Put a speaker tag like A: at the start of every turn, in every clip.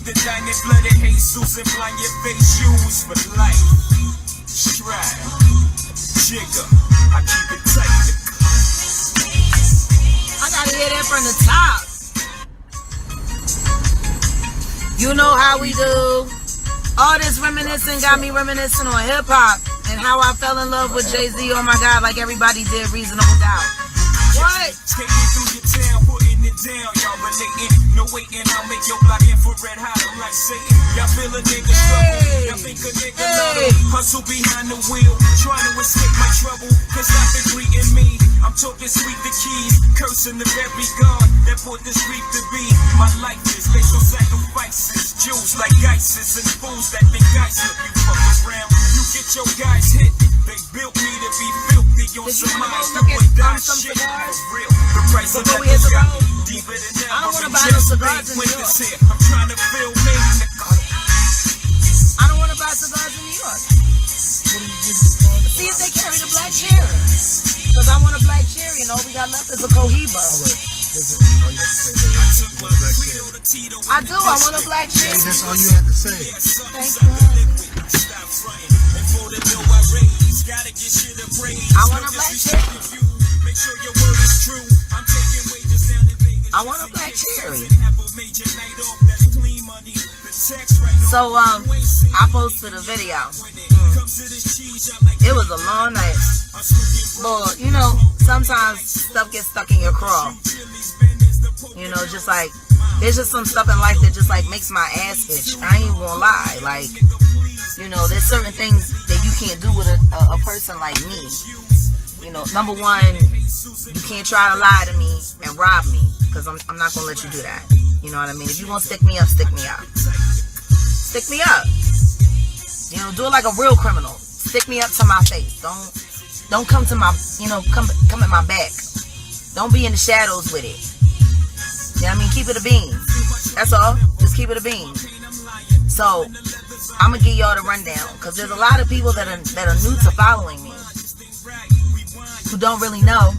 A: the diamond blooded Jesus and blind your face shoes for life. Stride, jigger, I keep it tight.
B: I gotta hear that from the top. You know how we do. All this reminiscing got me reminiscing on hip hop and how I fell in love with Jay-Z. Oh my God, like everybody did Reasonable Doubt. What?
A: Skating through your town, putting it down, y'all relating. No waiting, I'll make your block infrared hot. I'm like Satan. Y'all feel a nigga struggle. Y'all think a nigga love hustle behind the wheel, trying to escape my trouble. Can stop it greeting me. I'm talking sweet the keys, cursing the very God that put the street to be. My life is based on sacrifices, Jews like ISIS and fools that think I slip. You fuck around, you get your guys hit. They built me to be filthy on some minds that would die shit. For real, the price of that is got deeper than ever.
B: I don't want to buy no cigars in New York.
A: I'm trying to feel me.
B: I don't want to buy cigars in New York. See if they carry the black cherry. Because I want a black cherry and all we got left is a Cohiba. I do, I want a black cherry.
C: That's all you have to say.
B: Thank you. I want a black cherry. I want a black cherry. So I posted a video. It was a long night. But you know, sometimes stuff gets stuck in your craw. You know, just like there's just some stuff in life that just like makes my ass itch. I ain't gonna lie. Like, you know, there's certain things that you can't do with a person like me. You know, number one, you can't try to lie to me and rob me, because I'm not gonna let you do that. You know what I mean? If you gonna stick me up, stick me up. Stick me up. You know, do it like a real criminal. Stick me up to my face. Don't come to my, you know, come at my back. Don't be in the shadows with it. You know what I mean? Keep it a bean. That's all. Just keep it a bean. So I'm gonna give y'all the rundown, because there's a lot of people that are new to following me, who don't really know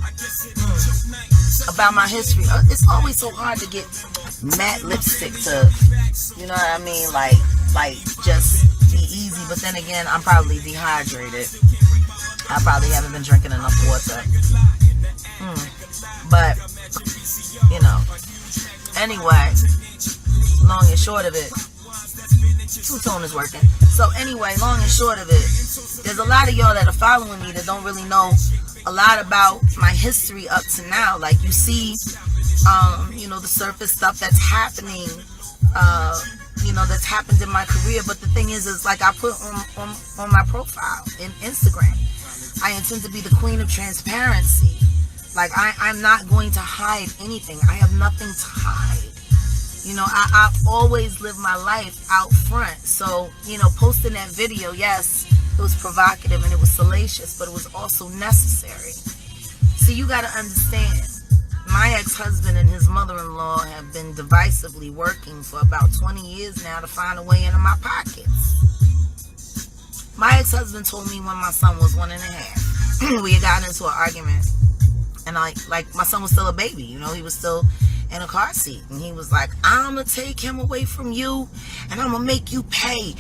B: about my history. It's always so hard to get matte lipstick to, you know what I mean, like just be easy. But then again, I'm probably dehydrated. I probably haven't been drinking enough water. But, you know, anyway, long and short of it, two-tone is working. So anyway, long and short of it, there's a lot of y'all that are following me that don't really know a lot about my history up to now. Like, you see, you know, the surface stuff that's happening, you know, that's happened in my career. But the thing is like I put on my profile in Instagram, I intend to be the queen of transparency. Like, I'm not going to hide anything. I have nothing to hide. You know, I've always lived my life out front. So, you know, posting that video, yes, it was provocative and it was salacious, but it was also necessary. See, you got to understand, my ex-husband and his mother-in-law have been divisively working for about 20 years now to find a way into my pockets. My ex-husband told me when my son was 1.5, we had gotten into an argument, and like my son was still a baby, you know, he was still in a car seat, and he was like, I'm gonna take him away from you, and I'm gonna make you pay,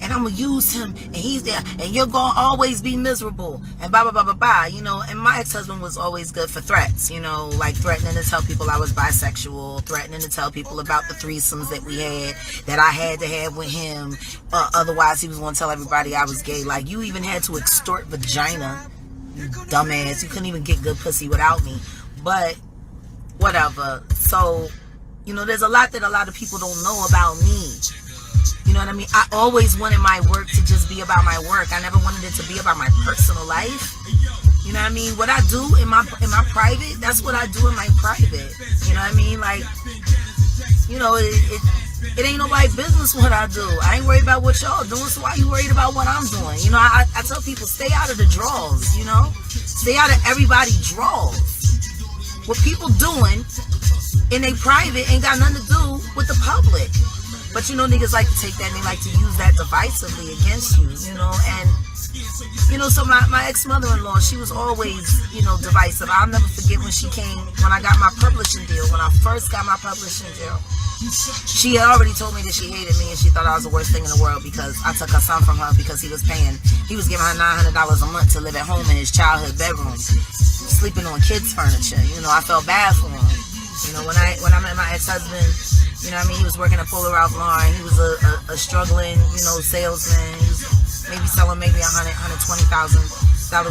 B: and I'm gonna use him, and he's there, and you're gonna always be miserable, and blah blah blah blah blah, you know. And my ex-husband was always good for threats, you know, like threatening to tell people I was bisexual, threatening to tell people about the threesomes that we had, that I had to have with him, otherwise he was gonna tell everybody I was gay. Like, you even had to extort vagina, you dumbass. You couldn't even get good pussy without me. But whatever. So, you know, there's a lot that a lot of people don't know about me. You know what I mean? I always wanted my work to just be about my work. I never wanted it to be about my personal life. You know what I mean? What I do in my private, that's what I do in my private. You know what I mean? Like, you know, it ain't nobody's business what I do. I ain't worried about what y'all doing, so why you worried about what I'm doing? You know, I tell people, stay out of the draws, you know? Stay out of everybody's draws. What people doing in a private ain't got nothing to do with the public. But you know, niggas like to take that and they like to use that divisively against you, you know, and You know, so my ex-mother-in-law, she was always, you know, divisive. I'll never forget when she came, when I got my publishing deal, when I first got my publishing deal. She had already told me that she hated me and she thought I was the worst thing in the world because I took her son from her because he was giving her $900 a month to live at home in his childhood bedroom, sleeping on kids' furniture. You know, I felt bad for him. You know, when I met my ex-husband, you know what I mean, he was working at Polo Ralph Lauren. He was a struggling, you know, salesman. He was maybe selling maybe $120,000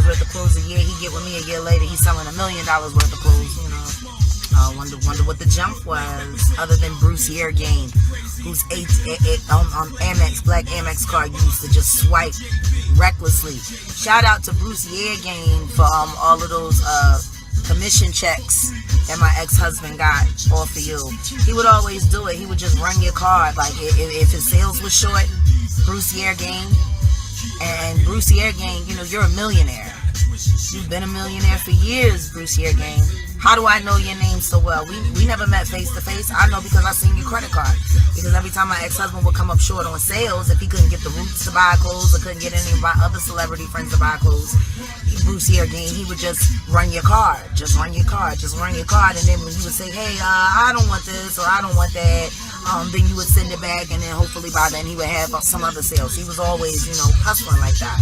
B: worth of clothes a year. He get with me a year later, he's selling $1 million worth of clothes, you know. Wonder what the jump was, other than Bruce Yeargain, whose Amex, black Amex card used to just swipe recklessly. Shout out to Bruce Yeargain for all of those commission checks that my ex-husband got off of you. He would always do it. He would just run your card. Like if his sales was short, Bruce Yeargain. And Bruce Yeargain, you know, you're a millionaire. You've been a millionaire for years, Bruce Yeargain. How do I know your name so well? We never met face to face. I know because I seen your credit card. Because every time my ex-husband would come up short on sales, if he couldn't get the Roots to buy clothes or couldn't get any of my other celebrity friends to buy clothes, Bruce Yeargain, he would just run your card. Just run your card. Just run your card. And then when he would say, hey, I don't want this or I don't want that, then you would send it back, and then hopefully by then he would have some other sales. He was always, you know, hustling like that.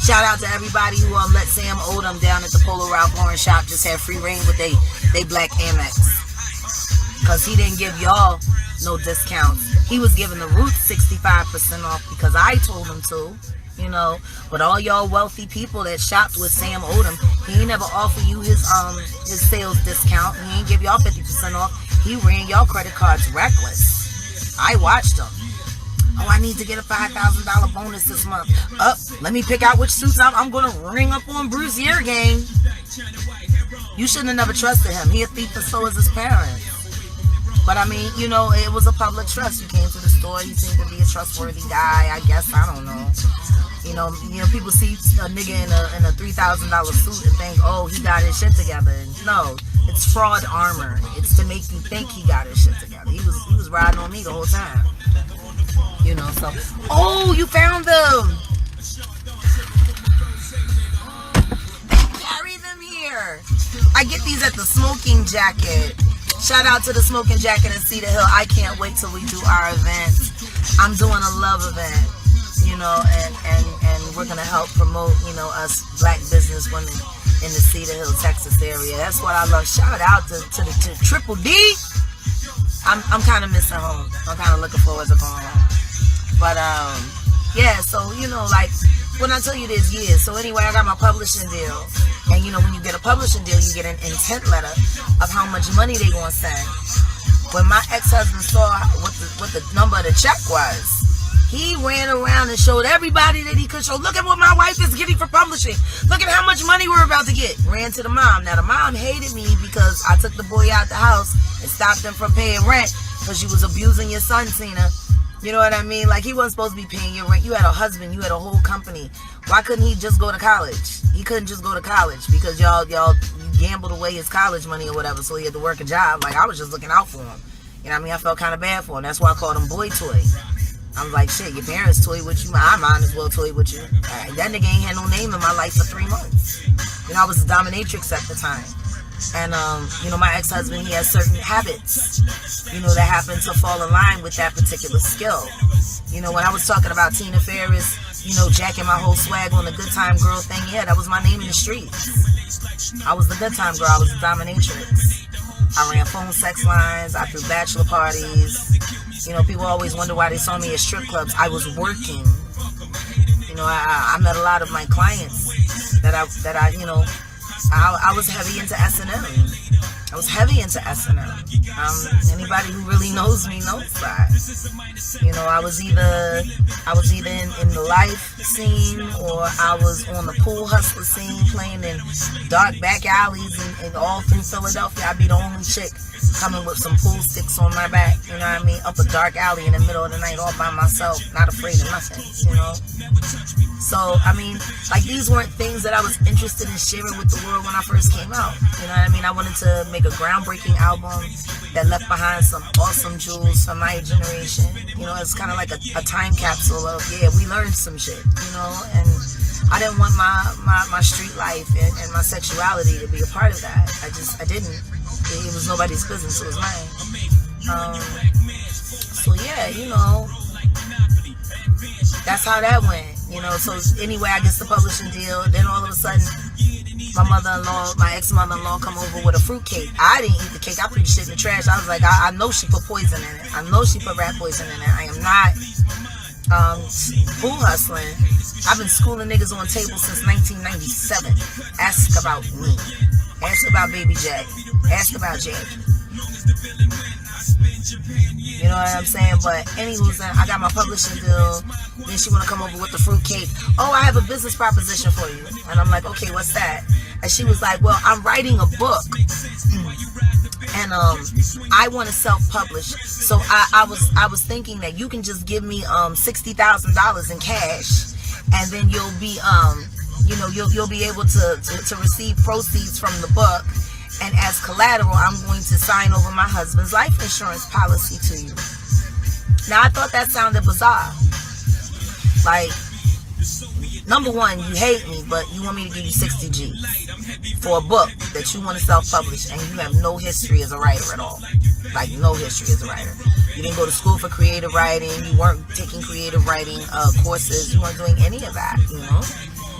B: Shout out to everybody who let Sam Odom down at the Polo Ralph Lauren shop just have free reign with they black Amex. Because he didn't give y'all no discounts. He was giving the Roots 65% off because I told him to, you know. But all y'all wealthy people that shopped with Sam Odom, he ain't never offer you his sales discount. He ain't give y'all 50% off. He ran y'all credit cards reckless. I watched him. Oh, I need to get a $5,000 bonus this month. Let me pick out which suits I'm going to ring up on Bruce Yeargain. You shouldn't have never trusted him. He a thief and so is his parents. But I mean, you know, it was a public trust. You came to the store. He seemed to be a trustworthy guy. I guess, I don't know. You know, people see a nigga in a $3,000 suit and think, oh, he got his shit together. And no, it's fraud armor. It's to make you think he got his shit together. He was riding on me the whole time. You know, so, oh, you found them. They carry them here. I get these at the Smoking Jacket. Shout out to the Smoking Jacket in Cedar Hill. I can't wait till we do our events. I'm doing a love event, you know, and we're going to help promote, you know, us black business women in the Cedar Hill, Texas area. That's what I love. Shout out to Triple D. I'm kind of missing home. I'm kind of looking forward to going home. But, yeah, so, you know, like, when I tell you this, years. So, anyway, I got my publishing deal. And, you know, when you get a publishing deal, you get an intent letter of how much money they going to send. When my ex-husband saw what the number of the check was, he ran around and showed everybody that he could show. Look at what my wife is getting for publishing. Look at how much money we're about to get. Ran to the mom. Now, the mom hated me because I took the boy out the house and stopped him from paying rent because you was abusing your son, Tina. You know what I mean? Like, he wasn't supposed to be paying your rent. You had a husband. You had a whole company. Why couldn't he just go to college? He couldn't just go to college because y'all gambled away his college money or whatever, so he had to work a job. Like, I was just looking out for him. You know what I mean? I felt kind of bad for him. That's why I called him Boy Toy. I'm like, shit, your parents toy with you. I might as well toy with you. Right, that nigga ain't had no name in my life for 3 months. You know, I was a dominatrix at the time. And, you know, my ex-husband, he has certain habits, you know, that happen to fall in line with that particular skill. You know, when I was talking about Tina Ferris, you know, jacking my whole swag on the good time girl thing, yeah, that was my name in the streets. I was the good time girl. I was a dominatrix. I ran phone sex lines. I threw bachelor parties. You know, people always wonder why they saw me at strip clubs. I was working. You know, I met a lot of my clients that I you know, I was heavy into S&M. I was heavy into S&M. Anybody who really knows me knows that. You know, I was either in the life scene or I was on the pool hustler scene playing in dark back alleys and all through Philadelphia. I'd be the only chick coming with some pool sticks on my back, you know what I mean, up a dark alley in the middle of the night all by myself, not afraid of nothing, you know. So, I mean, like, these weren't things that I was interested in sharing with the world when I first came out. You know what I mean? I wanted to make a groundbreaking album that left behind some awesome jewels from my generation. You know, it's kind of like a time capsule of, yeah, we learned some shit, you know? And I didn't want my street life and my sexuality to be a part of that. I didn't. It was nobody's business. It was mine. So, yeah, you know, that's how that went. You know, so anyway, I get the publishing deal. Then all of a sudden, my ex-mother-in-law come over with a fruit cake. I didn't eat the cake. I threw the shit in the trash. I was like, I know she put poison in it. I know she put rat poison in it. I am not food hustling. I've been schooling niggas on tables since 1997. Ask about me. Ask about Baby Jack. Ask about Jack. You know what I'm saying? But anywho's, I got my publishing deal. Then she want to come over with the fruit cake. Oh, I have a business proposition for you. And I'm like, okay, what's that? And she was like, well, I'm writing a book. And I want to self-publish. So I was thinking that you can just give me $60,000 in cash, and then you'll be you'll be able to receive proceeds from the book. And as collateral, I'm going to sign over my husband's life insurance policy to you. Now, I thought that sounded bizarre. Like, number one, you hate me, but you want me to give you 60 G's for a book that you want to self-publish, and you have no history as a writer at all. Like, no history as a writer. You didn't go to school for creative writing. You weren't taking creative writing courses. You weren't doing any of that, you know?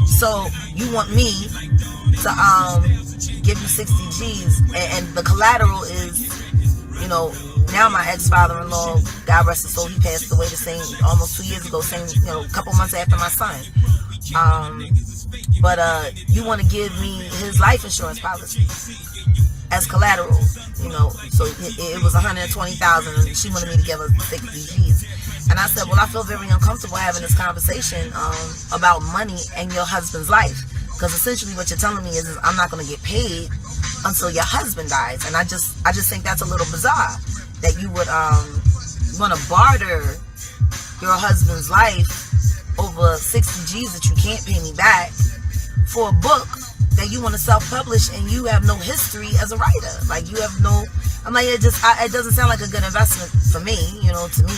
B: So, you want me to give you 60 G's, and the collateral is, you know, now my ex-father-in-law, God rest his soul, he passed away the same, almost 2 years ago, same, you know, a couple months after my son. But you want to give me his life insurance policy as collateral, you know. So it was $120,000, and she wanted me to give her 60 G's. And I said, well, I feel very uncomfortable having this conversation about money and your husband's life, because essentially what you're telling me is I'm not going to get paid until your husband dies. And I just think that's a little bizarre, that you would want to barter your husband's life over 60 G's that you can't pay me back for a book that you want to self-publish, and you have no history as a writer. Like, you have no, I'm like, it doesn't sound like a good investment for me, you know, to me.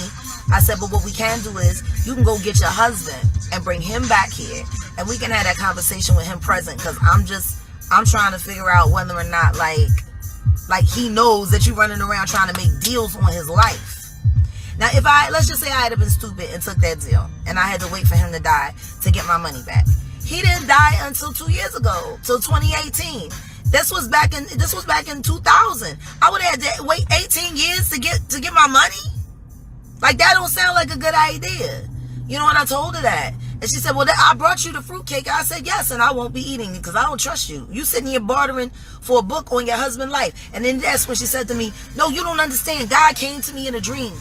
B: I said, but what we can do is you can go get your husband and bring him back here, and we can have that conversation with him present, because I'm trying to figure out whether or not like he knows that you're running around trying to make deals on his life. Now, let's just say I had been stupid and took that deal, and I had to wait for him to die to get my money back. He didn't die until 2 years ago, till 2018. This was back in 2000. I would have had to wait 18 years to get my money. Like, that don't sound like a good idea. You know, and I told her that. And she said, well, I brought you the fruitcake. I said, yes, and I won't be eating it because I don't trust you. You sitting here bartering for a book on your husband's life. And then that's when she said to me, no, you don't understand. God came to me in a dream,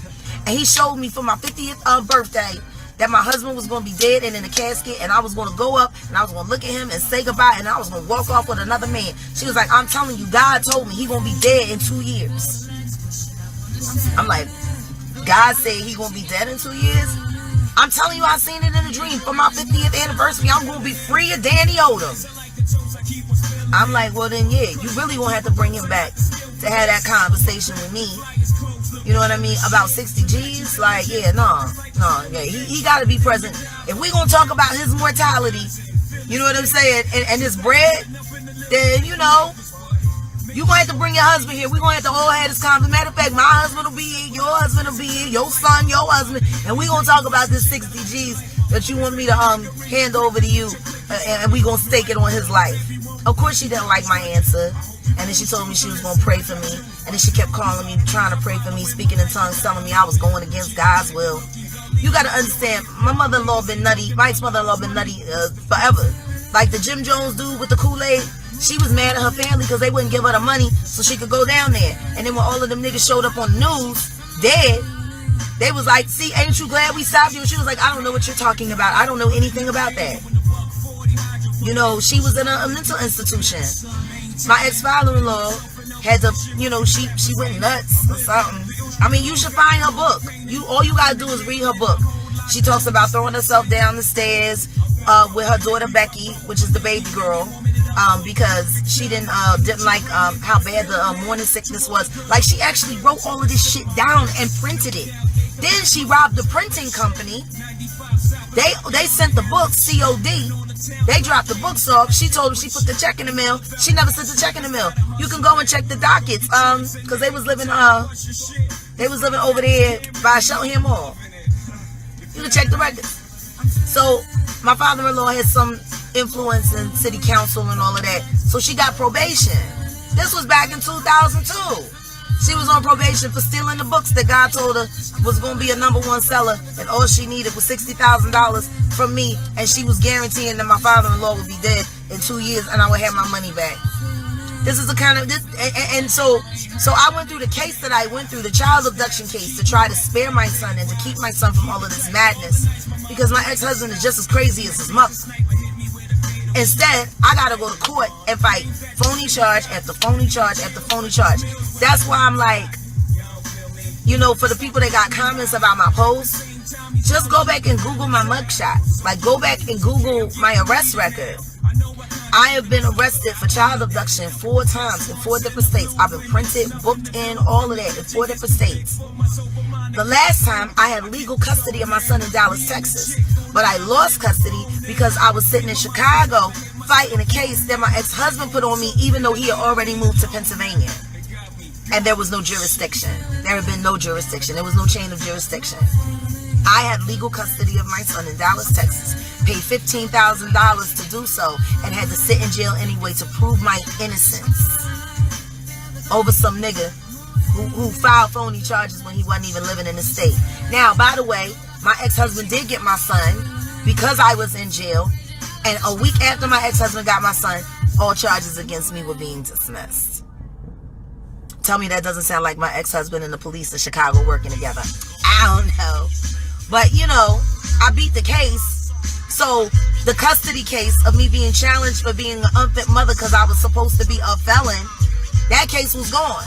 B: and he showed me for my 50th birthday that my husband was going to be dead and in a casket, and I was going to go up and I was going to look at him and say goodbye, and I was going to walk off with another man. She was like, I'm telling you, God told me he going to be dead in 2 years. I'm like, God said he going to be dead in 2 years? I'm telling you, I seen it in a dream. For my 50th anniversary, I'm going to be free of Danny Odom. I'm like, well then, yeah, you really going to have to bring him back to have that conversation with me. You know what I mean? About 60 G's? Like, yeah, no, yeah, he got to be present. If we going to talk about his mortality, you know what I'm saying, and his bread, then, you know, you going to have to bring your husband here. We going to have to all have this conversation. Matter of fact, my husband will be here, your husband will be here, your son, your husband, and we going to talk about this 60 G's that you want me to hand over to you, and we going to stake it on his life. Of course, she didn't like my answer. And then she told me she was going to pray for me. And then she kept calling me, trying to pray for me, speaking in tongues, telling me I was going against God's will. You got to understand, my mother-in-law been nutty. My ex-mother-in-law been nutty forever. Like the Jim Jones dude with the Kool-Aid. She was mad at her family because they wouldn't give her the money so she could go down there. And then when all of them niggas showed up on the news, dead, they was like, see, ain't you glad we stopped you? And she was like, I don't know what you're talking about. I don't know anything about that. You know, she was in a mental institution. My ex-father-in-law had to, you know, she went nuts or something. I mean, you should find her book. All you gotta do is read her book. She talks about throwing herself down the stairs, with her daughter Becky, which is the baby girl, because she didn't like how bad the morning sickness was. Like, she actually wrote all of this shit down and printed it. Then she robbed the printing company. They sent the books COD. They dropped the books off. She told them she put the check in the mail. She never sent the check in the mail. You can go and check the dockets, because they was living over there by Shelton Mall. You can check the records. So my father-in-law had some influence in city council and all of that. So she got probation. This was back in 2002. She was on probation for stealing the books that God told her was going to be a #1 seller, and all she needed was $60,000 from me, and she was guaranteeing that my father-in-law would be dead in 2 years and I would have my money back. This is the kind of so I went through the case that I went through, the child abduction case, to try to spare my son and to keep my son from all of this madness, because my ex-husband is just as crazy as his mother. Instead, I gotta go to court and fight phony charge after phony charge after phony charge. That's why I'm like, for the people that got comments about my posts, just go back and Google my mugshot. Like, go back and Google my arrest record. I have been arrested for child abduction 4 times in 4 different states. I've been printed, booked in, all of that in 4 different states. The last time I had legal custody of my son in Dallas, Texas, but I lost custody because I was sitting in Chicago fighting a case that my ex-husband put on me, even though he had already moved to Pennsylvania. And there was no jurisdiction. There had been no jurisdiction. There was no chain of jurisdiction. I had legal custody of my son in Dallas, Texas, paid $15,000 to do so, and had to sit in jail anyway to prove my innocence over some nigga who filed phony charges when he wasn't even living in the state. Now, by the way, my ex-husband did get my son because I was in jail, and a week after my ex-husband got my son, all charges against me were being dismissed. Tell me that doesn't sound like my ex-husband and the police in Chicago working together. I don't know. But, I beat the case. So the custody case of me being challenged for being an unfit mother because I was supposed to be a felon, that case was gone.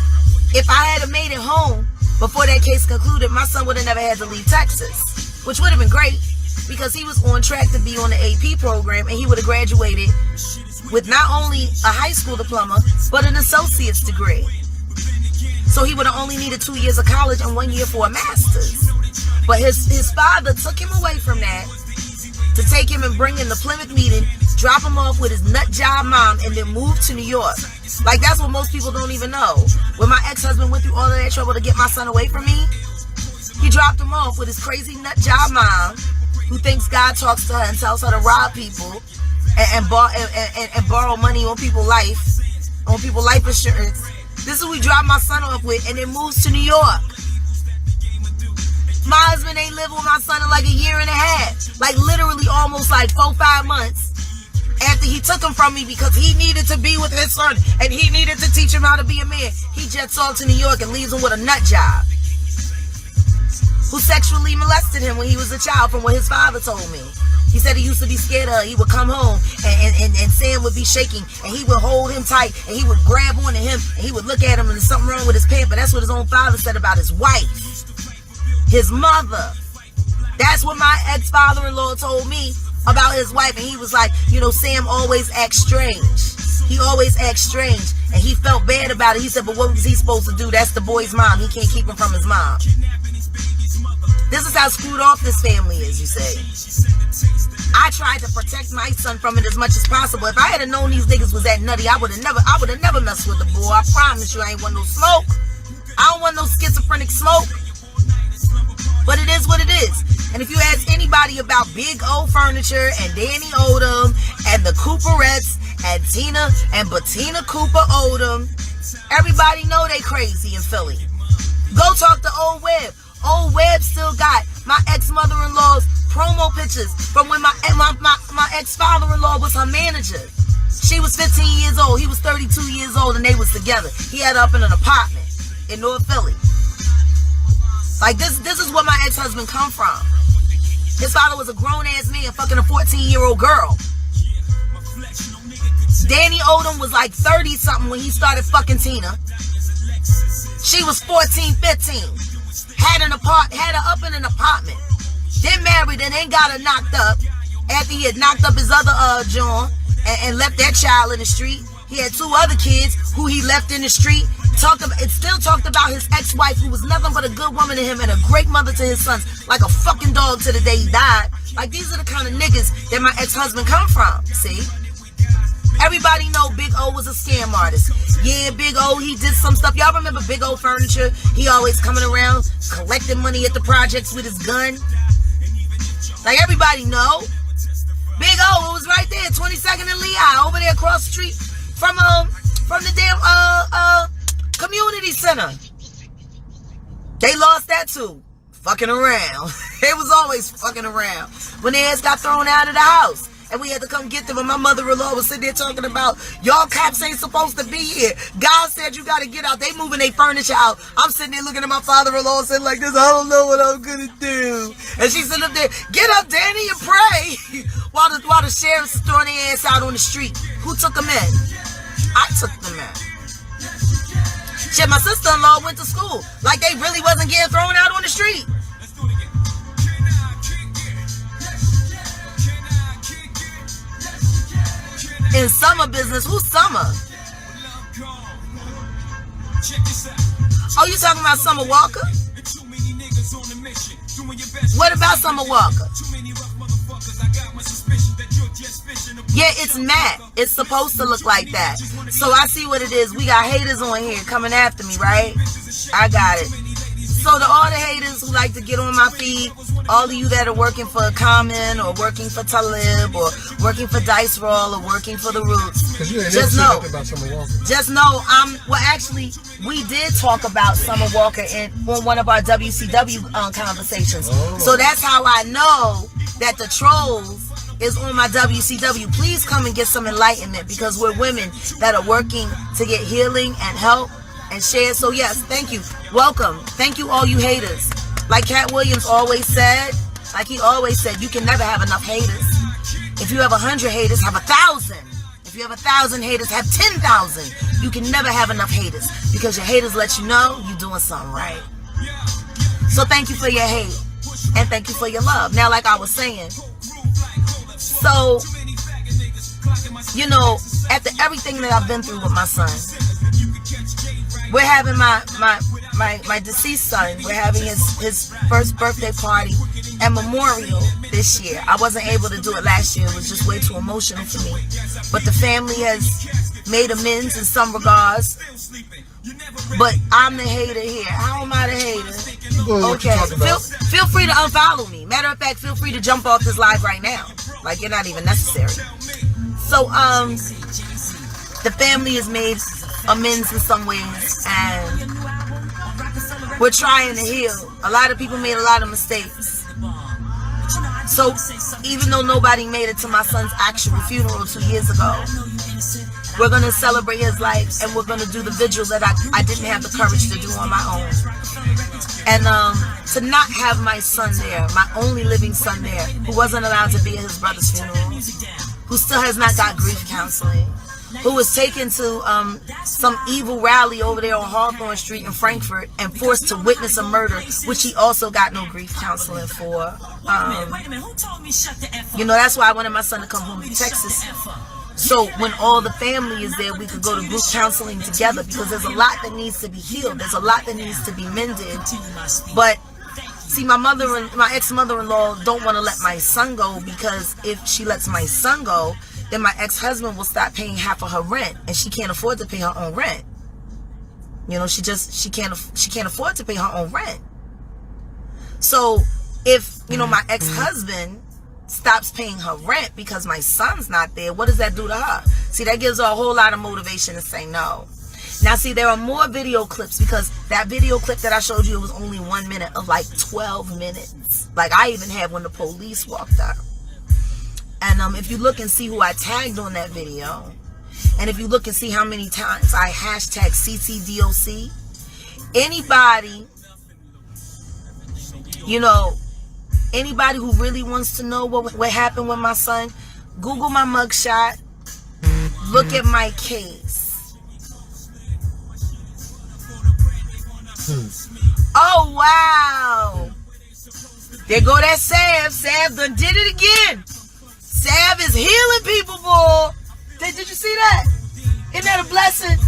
B: If I had made it home before that case concluded, my son would have never had to leave Texas, which would have been great because he was on track to be on the AP program, and he would have graduated with not only a high school diploma, but an associate's degree. So he would have only needed 2 years of college and 1 year for a master's. But his father took him away from that to take him and bring in the Plymouth meeting, drop him off with his nut job mom, and then move to New York. Like, that's what most people don't even know. When my ex-husband went through all of that trouble to get my son away from me, he dropped him off with his crazy nut job mom, who thinks God talks to her and tells her to rob people and borrow money on people's life insurance. This is who we dropped my son off with, and then moves to New York. My husband ain't lived with my son in like a year and a half. Like, literally almost like 4-5 months after he took him from me because he needed to be with his son and he needed to teach him how to be a man. He jets off to New York and leaves him with a nut job who sexually molested him when he was a child, from what his father told me. He said he used to be scared of her. He would come home and Sam would be shaking, and he would hold him tight, and he would grab onto him, and he would look at him, and there's something wrong with his pants. But that's what his own father said about his wife, his mother. That's what my ex-father-in-law told me about his wife. And he was like, Sam always acts strange. He always acts strange. And he felt bad about it. He said, but what was he supposed to do? That's the boy's mom. He can't keep him from his mom. This is how screwed off this family is, you say. I tried to protect my son from it as much as possible. If I had known these niggas was that nutty, I would have never messed with the boy. I promise you, I ain't want no smoke. I don't want no schizophrenic smoke. But it is what it is. And if you ask anybody about Big O Furniture and Danny Odom and the Cooperettes and Tina and Bettina Cooper Odom, everybody know they crazy in Philly. Go talk to Old Webb. Old Webb still got my ex-mother-in-law's promo pictures from when my ex-father-in-law was her manager. She was 15 years old. He was 32 years old, and they was together. He had her up in an apartment in North Philly. Like, this is where my ex-husband come from. His father was a grown-ass man fucking a 14-year-old girl. Danny Odom was like 30-something when he started fucking Tina. She was 14, 15. Had her up in an apartment. Then married and then got her knocked up. after he had knocked up his other John and left that child in the street. He had 2 other kids who he left in the street. Still talked about his ex-wife, who was nothing but a good woman to him and a great mother to his sons, like a fucking dog to the day he died. Like, these are the kind of niggas that my ex-husband come from, see? Everybody know Big O was a scam artist. Yeah, Big O, he did some stuff. Y'all remember Big O Furniture? He always coming around collecting money at the projects with his gun. Like, everybody know. Big O was right there, 22nd and Lehigh, over there across the street from the damn community center. They lost that too. Fucking around. They was always fucking around. When their ass got thrown out of the house and we had to come get them, and my mother-in-law was sitting there talking about, y'all cops ain't supposed to be here. God said you gotta get out. They moving their furniture out. I'm sitting there looking at my father-in-law sitting like this. I don't know what I'm gonna do. And she's sitting up there, get up, Danny, and pray. while the sheriff's is throwing their ass out on the street. Who took them in? I took them in. Shit, my sister-in-law went to school like they really wasn't getting thrown out on the street. In Summer business, who's Summer? Oh, you talking about Summer Walker? What about Summer Walker? Yeah, it's matte. It's supposed to look like that. So I see what it is. We got haters on here coming after me, right? I got it. So all the haters who like to get on my feed, all of you that are working for Common or working for Talib or working for Dice Roll or working for The Roots, just know, well, actually, we did talk about Summer Walker on one of our WCW conversations. Oh. So that's how I know that the trolls is on my WCW. Please come and get some enlightenment, because we're women that are working to get healing and help and share. So yes, thank you. Welcome. Thank you, all you haters. Like Cat Williams always said, you can never have enough haters. If you have 100 haters, have 1,000. If you have 1,000 haters, have 10,000. You can never have enough haters, because your haters let you know you're doing something right. So thank you for your hate, and thank you for your love. Now, like I was saying, so, you know, after everything that I've been through with my son, we're having my deceased son, we're having his first birthday party and memorial this year. I wasn't able to do it last year. It was just way too emotional for me. But the family has made amends in some regards. But I'm the hater here. How am I the hater? Okay, feel free to unfollow me. Matter of fact, feel free to jump off this live right now. Like, you're not even necessary. So, the family has made amends in some ways, and we're trying to heal. A lot of people made a lot of mistakes. So, even though nobody made it to my son's actual funeral 2 years ago, we're going to celebrate his life, and we're going to do the vigil that I didn't have the courage to do on my own. And to not have my son there, my only living son there, who wasn't allowed to be at his brother's funeral, who still has not got grief counseling, who was taken to some evil rally over there on Hawthorne Street in Frankfurt and forced to witness a murder, which he also got no grief counseling for. You know, that's why I wanted my son to come home to Texas. So when all the family is there, we could go to group counseling together, because there's a lot that needs to be healed. There's a lot that needs to be mended. But see, my ex-mother-in-law don't want to let my son go, because if she lets my son go, then my ex-husband will stop paying half of her rent, and she can't afford to pay her own rent. You know, she can't afford to pay her own rent. So if, you know, my ex-husband stops paying her rent because my son's not there, what does that do to her? See, that gives her a whole lot of motivation to say no. Now, see, there are more video clips, because that video clip that I showed you, it was only 1 minute of like 12 minutes. Like, I even had when the police walked up. And if you look and see who I tagged on that video, and if you look and see how many times I hashtag CCDOC, anybody, you know, anybody who really wants to know what happened with my son, Google my mugshot, look at my case. Oh, wow. There go that Sav. Sav done did it again. Salve is healing people, boy. Did you see that? Isn't that a blessing?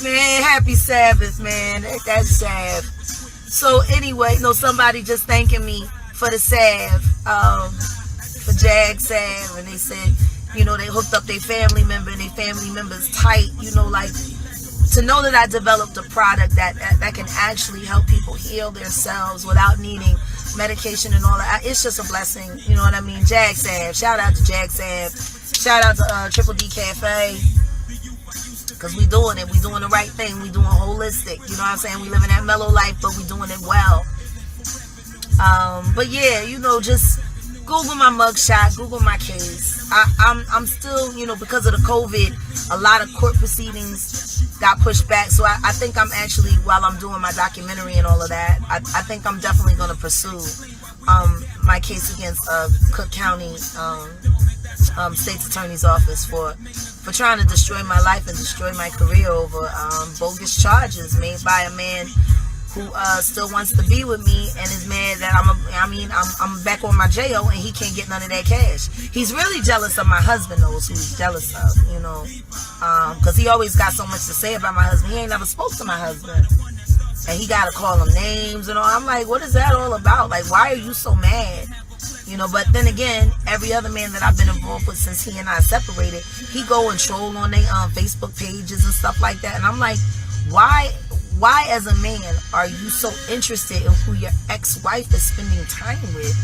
B: Man, happy Sabbath, man. That's salve. So anyway, somebody just thanking me for the salve, for Jag salve, and they said, they hooked up their family member, and their family member's tight, like, to know that I developed a product that can actually help people heal themselves without needing medication and all that. It's just a blessing, you know what I mean? Jag salve. Shout out to Jag salve. Shout out to Triple D Cafe. Because we doing it. We doing the right thing. We doing holistic. You know what I'm saying? We living that mellow life, but we doing it well. But yeah, just Google my mugshot. Google my case. I'm still, because of the COVID, a lot of court proceedings got pushed back. So I think I'm actually, while I'm doing my documentary and all of that, I think I'm definitely going to pursue my case against Cook County State's Attorney's Office for trying to destroy my life and destroy my career over bogus charges made by a man who still wants to be with me and is mad that I'm back on my JO and he can't get none of that cash. He's really jealous of my husband, knows who he's jealous of, because he always got so much to say about my husband. He ain't never spoke to my husband, and he gotta call him names and all. I'm like, what is that all about? Like, why are you so mad? But then again, every other man that I've been involved with since he and I separated, he go and troll on their Facebook pages and stuff like that, and I'm like, why as a man are you so interested in who your ex-wife is spending time with,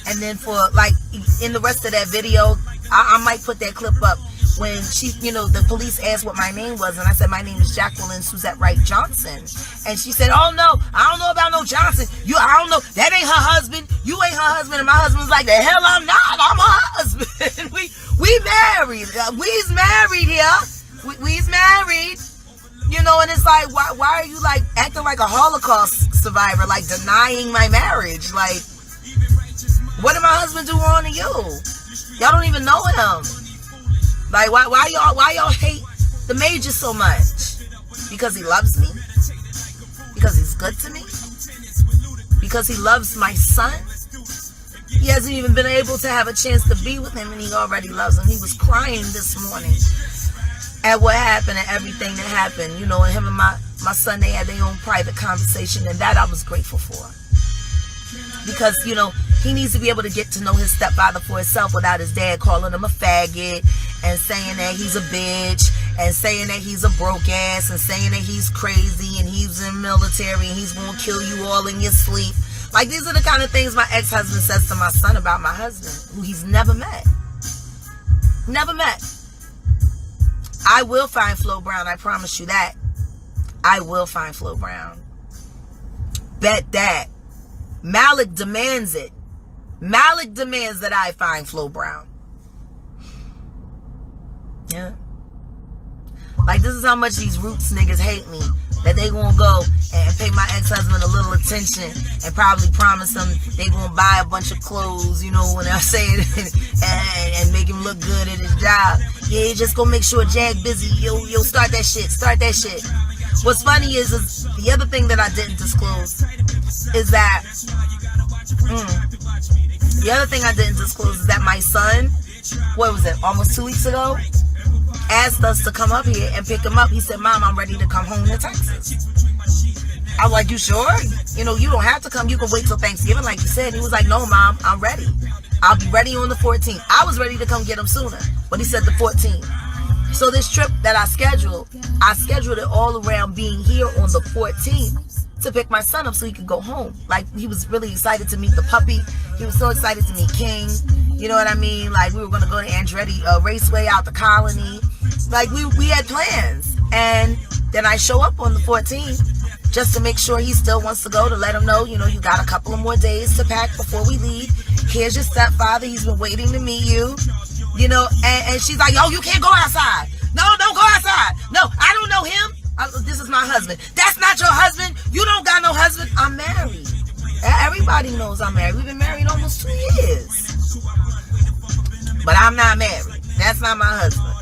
B: and then for, like, in the rest of that video, I might put that clip up when she, the police asked what my name was, and I said, my name is Jacqueline Suzette Wright Johnson, and she said, oh no, I don't know about no Johnson, I don't know, that ain't her husband, you ain't her husband, and my husband's like, the hell I'm not, I'm her husband, we married, we's married here, we's married. And it's like, why are you, like, acting like a Holocaust survivor, like, denying my marriage? Like, what did my husband do wrong to you? Y'all don't even know him. Like, why y'all hate the Major so much? Because he loves me? Because he's good to me? Because he loves my son? He hasn't even been able to have a chance to be with him, and he already loves him. He was crying this morning at what happened and everything that happened, and him and my son, they had their own private conversation, and that I was grateful for. Because, he needs to be able to get to know his stepfather for himself without his dad calling him a faggot and saying that he's a bitch and saying that he's a broke ass and saying that he's crazy and he's in the military and he's gonna kill you all in your sleep. Like, these are the kind of things my ex-husband says to my son about my husband, who he's never met. Never met. I will find Flo Brown, I promise you that. I will find Flo Brown. Bet that. Malik demands it. Malik demands that I find Flo Brown. Yeah. Like, this is how much these Roots niggas hate me. That they gonna go and pay my ex-husband a little attention and probably promise him they gonna buy a bunch of clothes, when I say it, and make him look good at his job. Yeah, just go make sure Jag busy. Yo, start that shit. Start that shit. What's funny is the other thing that I didn't disclose is that my son, what was it, almost 2 weeks ago, asked us to come up here and pick him up. He said, Mom, I'm ready to come home to Texas. I was like, you sure? You don't have to come. You can wait till Thanksgiving like you said. He was like, no, Mom, I'm ready. I'll be ready on the 14th. I was ready to come get him sooner, but he said the 14th. So this trip that I scheduled it all around being here on the 14th to pick my son up so he could go home. Like, he was really excited to meet the puppy. He was so excited to meet King. You know what I mean? Like, we were going to go to Andretti Raceway out the Colony. Like, we had plans. And then I show up on the 14th just to make sure he still wants to go, to let him know, you got a couple of more days to pack before we leave. Here's your stepfather. He's been waiting to meet you. And she's like, yo, you can't go outside. No, don't go outside. No, I don't know him. This is my husband. That's not your husband. You don't got no husband. I'm married. Everybody knows I'm married. We've been married almost 2 years. But I'm not married. That's not my husband.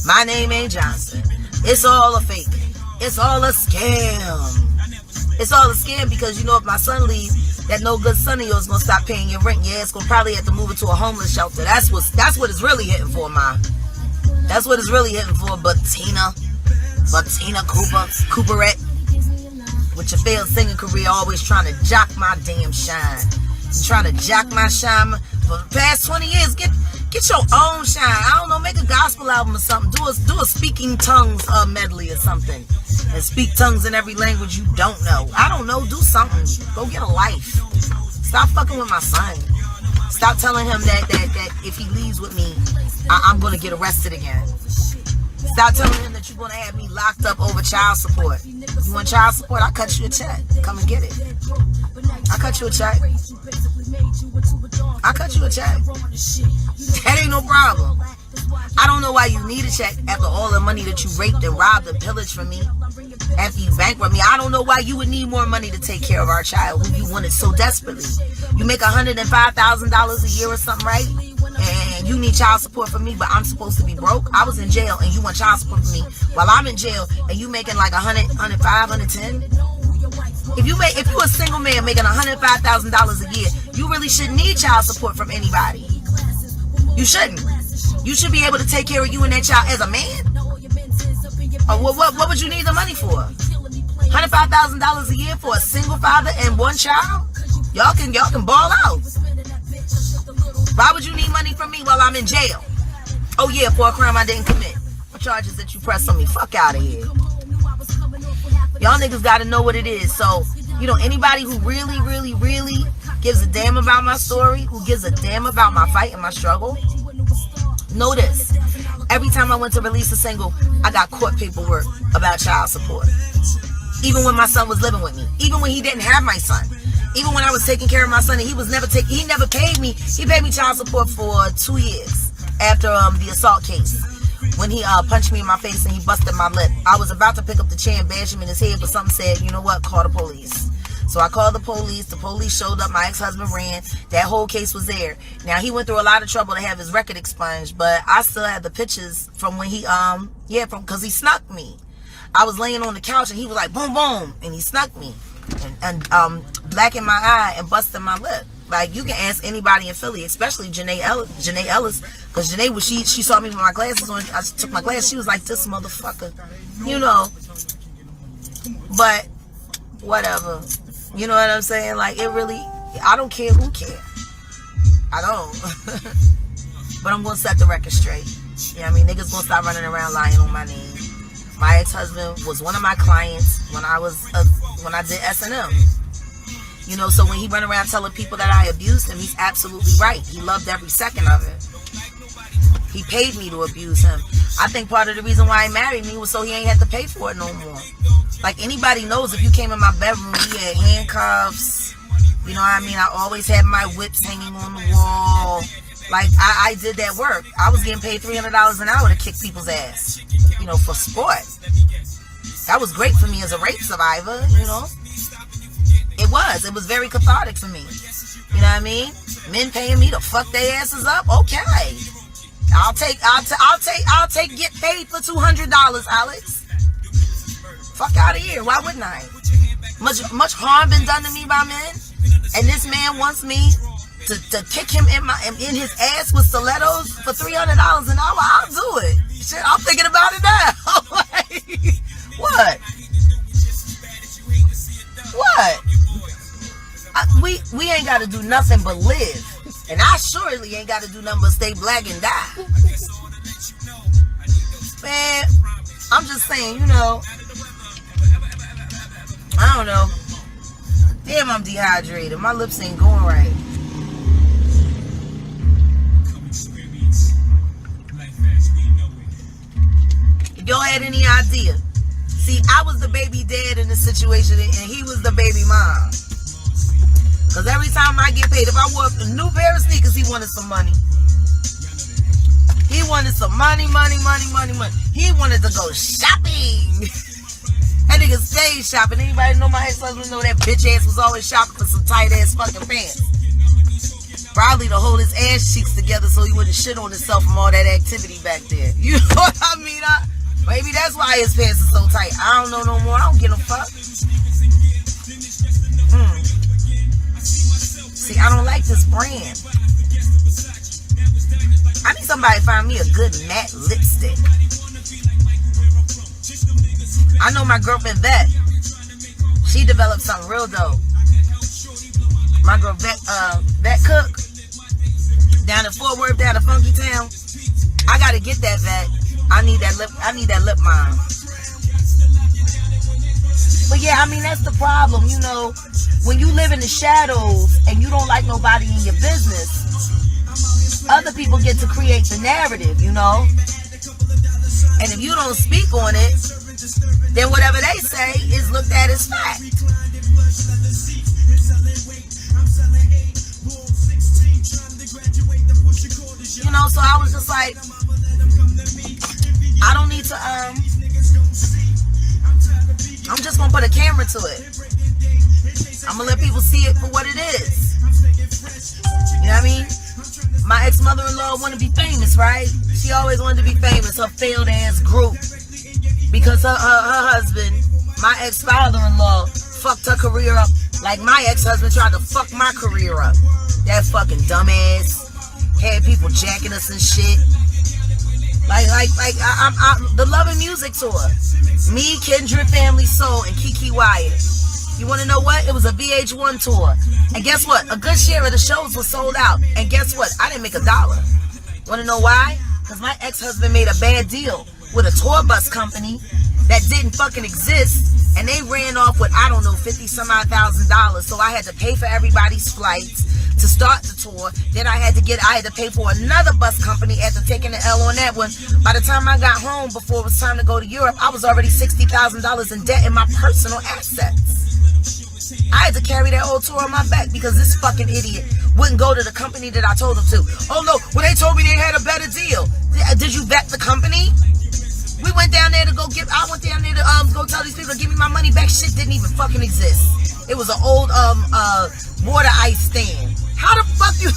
B: My name ain't Johnson. It's all a fake. It's all a scam. It's all a scam because, you know, if my son leaves, that no good son of yours gonna stop paying your rent. Your ass gonna probably have to move it to a homeless shelter. That's what it's really hitting for, Ma. That's what it's really hitting for, Bettina Cooperette. With your failed singing career, always trying to jock my damn shine. You're trying to jock my shine for the past 20 years. Get your own shine. I don't know, make a gospel album or something. Do a speaking tongues medley or something. And speak tongues in every language you don't know. I don't know, do something. Go get a life. Stop fucking with my son. Stop telling him that if he leaves with me, I'm going to get arrested again. Stop telling him that you're going to have me locked up over child support. You want child support? I'll cut you a check. Come and get it. I'll cut you a check. I'll cut you a check. That ain't no problem. I don't know why you need a check after all the money that you raped and robbed and pillaged from me. After you bankrupt me, I don't know why you would need more money to take care of our child who you wanted so desperately. You make $105,000 a year or something, right? And you need child support from me, but I'm supposed to be broke. I was in jail and you want child support from me while I'm in jail and you making like 100, 105, 110. If you a single man making $105,000 a year, you really shouldn't need child support from anybody. You shouldn't. You should be able to take care of you and that child as a man. What would you need the money for? $105,000 a year for a single father and one child? Y'all can ball out. Why would you need money from me while I'm in jail? Oh yeah, for a crime I didn't commit. What charges that you press on me? Fuck out of here. Y'all niggas gotta know what it is. So, you know, anybody who really, really, really gives a damn about my story, who gives a damn about my fight and my struggle, know this. Every time I went to release a single, I got court paperwork about child support. Even when my son was living with me. Even when he didn't have my son. Even when I was taking care of my son and he never paid me. He paid me child support for 2 years after the assault case. When he punched me in my face and he busted my lip. I was about to pick up the chair and bash him in his head, but something said, you know what, call the police. So I called the police. The police showed up. My ex-husband ran. That whole case was there. Now, he went through a lot of trouble to have his record expunged, but I still have the pictures from when he, because he snuck me. I was laying on the couch and he was like, boom, boom, and he snuck me and blackened my eye and busted my lip. Like, you can ask anybody in Philly, especially Janae Ellis, because Janae, she saw me with my glasses on. I took my glasses. She was like, this motherfucker, you know. But whatever. You know what I'm saying? Like, it really, I don't care who cares. I don't. But I'm going to set the record straight. You know what I mean? Niggas going to stop running around lying on my name. My ex-husband was one of my clients when I did S&M. You know, so when he run around telling people that I abused him, he's absolutely right. He loved every second of it. He paid me to abuse him. I think part of the reason why he married me was so he ain't had to pay for it no more. Like, anybody knows, if you came in my bedroom, he had handcuffs. You know what I mean? I always had my whips hanging on the wall. Like, I did that work. I was getting paid $300 an hour to kick people's ass, you know, for sport. That was great for me as a rape survivor, you know. It was very cathartic for me. You know what I mean? Men paying me to fuck their asses up? Okay. I'll take get paid for $200, Alex. Fuck out of here. Why wouldn't I? Much harm been done to me by men, and this man wants me to kick him in his ass with stilettos for $300 an hour. I'll do it. Shit, I'm thinking about it now. Like, what? We ain't got to do nothing but live, and I surely ain't got to do nothing but stay black and die. Man, I'm just saying, you know. I don't know. Damn, I'm dehydrated. My lips ain't going right. If y'all had any idea, see, I was the baby dad in this situation, and he was the baby mom. Because every time I get paid, if I wore a new pair of sneakers, he wanted some money. He wanted some money. He wanted to go shopping. That nigga stayed shopping. Anybody know my ex-husband know that bitch ass was always shopping for some tight ass fucking pants. Probably to hold his ass cheeks together so he wouldn't shit on himself from all that activity back there. You know what I mean? Maybe that's why his pants are so tight. I don't know no more. I don't give a fuck. See, I don't like this brand. I need somebody to find me a good matte lipstick. I know my girlfriend Vet. She developed something real dope. My girl Vet Cook down in Fort Worth, down in Funky Town. I gotta get that Vet. I need that lip balm. But yeah, I mean, that's the problem, you know. When you live in the shadows and you don't like nobody in your business, other people get to create the narrative, you know. And if you don't speak on it, then whatever they say is looked at as fact. You know, so I was just like, I don't need to, I'm just gonna put a camera to it. I'm gonna let people see it for what it is. You know what I mean? My ex-mother-in-law wanted to be famous, right? She always wanted to be famous, her failed ass group. Because her husband, my ex-father-in-law, fucked her career up like my ex-husband tried to fuck my career up. That fucking dumbass. Had people jacking us and shit. I'm the Love and Music tour. Me, Kendra, Family Soul, and Kiki Wyatt. You want to know what? It was a VH1 tour. And guess what? A good share of the shows was sold out. And guess what? I didn't make $1. Want to know why? Because my ex-husband made a bad deal with a tour bus company that didn't fucking exist. And they ran off with, I don't know, $50,000. So I had to pay for everybody's flights to start the tour. Then I had to pay for another bus company after taking the L on that one. By the time I got home, before it was time to go to Europe, I was already $60,000 in debt in my personal assets. I had to carry that whole tour on my back because this fucking idiot wouldn't go to the company that I told him to. Oh no, well they told me they had a better deal. Did you vet the company? We went down there to I went down there to go tell these people to give me my money back. Shit didn't even fucking exist. It was an old water ice stand. How the fuck you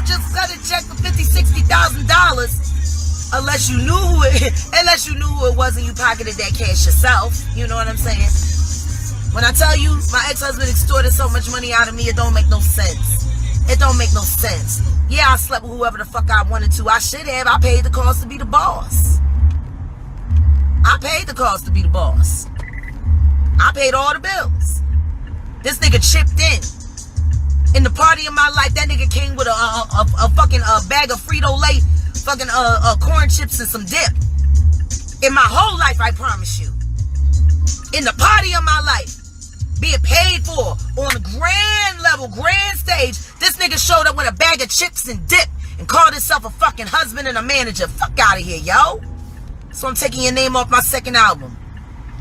B: just cut a check for $50,000, $60,000 unless you knew who it was and you pocketed that cash yourself? You know what I'm saying? When I tell you my ex-husband extorted so much money out of me, it don't make no sense. It don't make no sense. Yeah, I slept with whoever the fuck I wanted to. I should have. I paid the cost to be the boss. I paid the cost to be the boss. I paid all the bills. This nigga chipped in. In the party of my life, that nigga came with a fucking bag of Frito-Lay, fucking corn chips and some dip. In my whole life, I promise you. In the party of my life, being paid for on a grand level, grand stage, this nigga showed up with a bag of chips and dip and called himself a fucking husband and a manager. Fuck out of here, yo. So I'm taking your name off my second album.